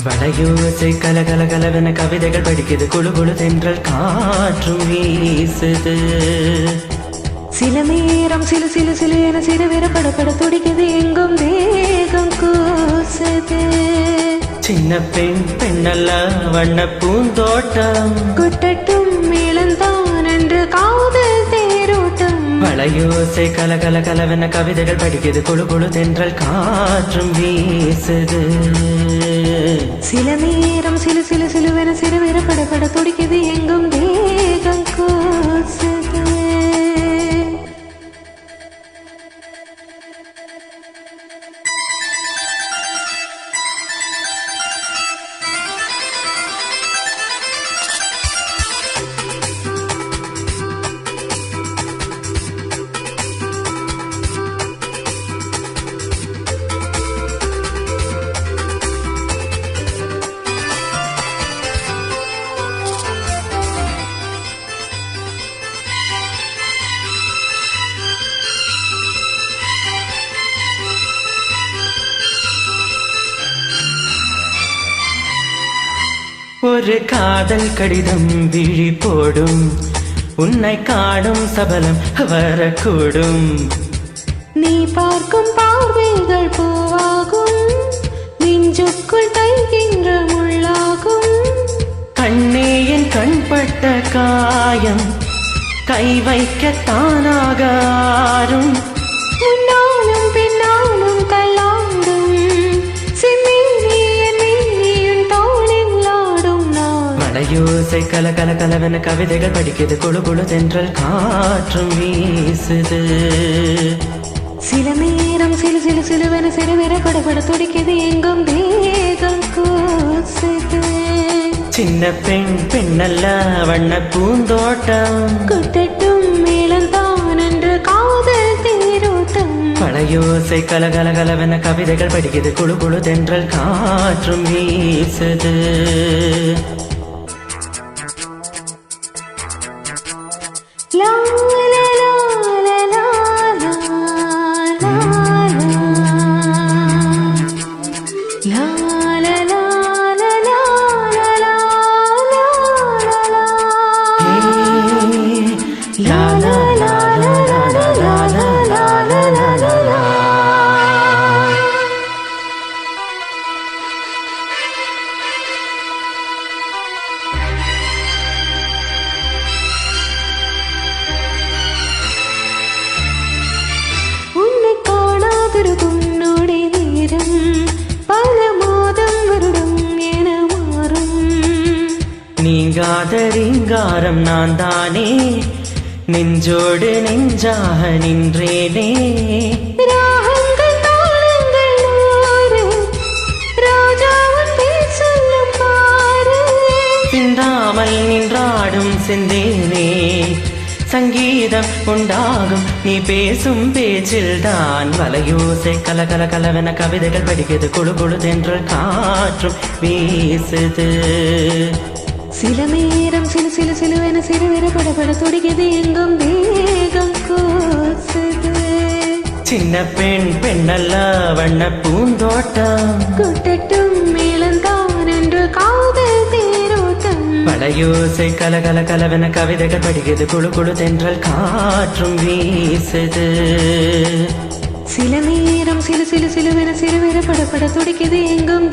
வளையோசை கலகலகலவென கவிதைகள் படிக்குது, குழு குழு தென்றல் காற்றும் வீசுது. சில நேரம் சிலு சிலு சிலு என சிறுவிர படப்பட துடிக்குது, எங்கும் தேகம் கூசுது. சின்ன பெண் பெண்ணல்ல வண்ண பூந்தோட்டம், குட்டட்டும் மேளந்தான் என்று காதல் தேரோட்டம். வளையோசை கலகலகலவென கவிதைகள் படிக்குது, குழு குழு தென்றல் காற்றும் வீசுது. சில நேரம் சிலு சிலு சிலுவென சிறுவிர படப்பட துடிக்குது, எங்கும் தேகம் கூசுது. ஒரு காதல் கடிதம் விழி போடும், உன்னை காணும் சபலம் வரக்கூடும். நீ பார்க்கும் பார்வைகள் பூவாகும், நெஞ்சுக்குள் தைக்கின்ற முள்ளாகும். கண்ணே என் கண்பட்ட காயம் கை வைக்க தானாக ஆறும். முன்னாலும் பின்னாலும் தள்ளாடும், வளையோசை கலகலகலவென கவிதைகள் படிக்குது, குழு குழு தென்றல் காற்றும் வீசுது. சில நேரம் சிலு சிலு சிலுவென சிறுவிர படப்பட துடிக்குது, எங்கும் தேகம் கூசுது. சின்ன பெண் பெண்ணல்ல வண்ண பூந்தோட்டம், குட்டட்டும் மேளந்தான் என்று காதல் தேரோட்டம். வளையோசை கலகலகலவென கவிதைகள் படிக்குது, குழு குழு தென்றல் காற்றும் வீசுது. லா லா லா லா லா லா லா லா லா லா லா நீங்காத ரீங்காரம் நான் தானே, நெஞ்சோடு நெஞ்சாக நின்றேனே. ராகங்கள் தாளங்கள் நூறு, ராஜாவின் பேர் சொல்லும் பாரு. சிந்தாமல் நின்றாடும் சிந்தேனே, சங்கீதம் உண்டாகும் நீ பேசும் பேச்சில்தான். வளையோசை கலகலகலவென கவிதைகள் படிக்குது, குழு குழு தென்றல் காற்றும் வீசுது. சில நேரம் சிலு சிலு சிலுவென சிறுவிர படப்பட துடிக்குது, எங்கும் தேகம் கூசுது. சின்ன பெண் பெண்ணல்ல வண்ண பூந்தோட்டம், குட்டட்டும் மேளந்தான் என்று காதல் தேரோட்டம். வளையோசை கலகலகலவென கவிதைகள் படிக்குது, குழு குழு தென்றல் காற்றும் வீசுது. சில நேரம் சிலு சிலு சிலுவென சிறுவிர படப்பட துடிக்குது, எங்கும்